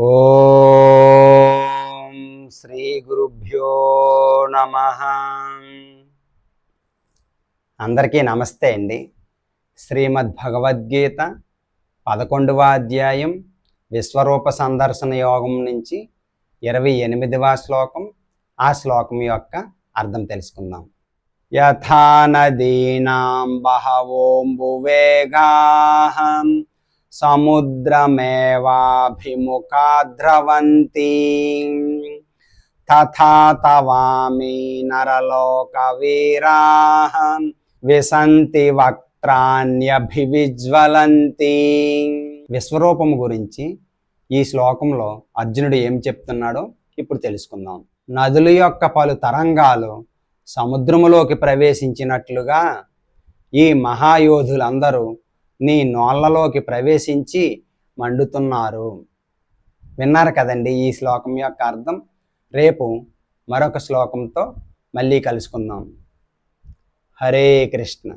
ఓం శ్రీ గురుభ్యో నమః. అందరికీ నమస్తే అండి. శ్రీమద్ భగవద్గీత 11వ అధ్యాయం విశ్వరూప సందర్శన యోగం నుంచి 28వ శ్లోకం. ఆ శ్లోకం యొక్క అర్థం తెలుసుకుందాం. యథా నదీనాం బహవోంబువేగాః సముద్రమేవాభిముఖా ద్రవంతి తథా తవామి నరలోకవీరాః విశంతి వక్త్రాణ్యభివిజ్వలంతి. విశ్వరూపము గురించి ఈ శ్లోకంలో అర్జునుడు ఏం చెప్తున్నాడో ఇప్పుడు తెలుసుకుందాం. నదుల యొక్క పలు తరంగాలు సముద్రములోకి ప్రవేశించినట్లుగా ఈ మహాయోధులందరూ నీ నోళ్లలోకి ప్రవేశించి మండుతున్నారు. విన్నారు కదండి ఈ శ్లోకం యొక్క అర్థం. రేపు మరొక శ్లోకంతో మళ్ళీ కలుసుకుందాం. హరే కృష్ణ.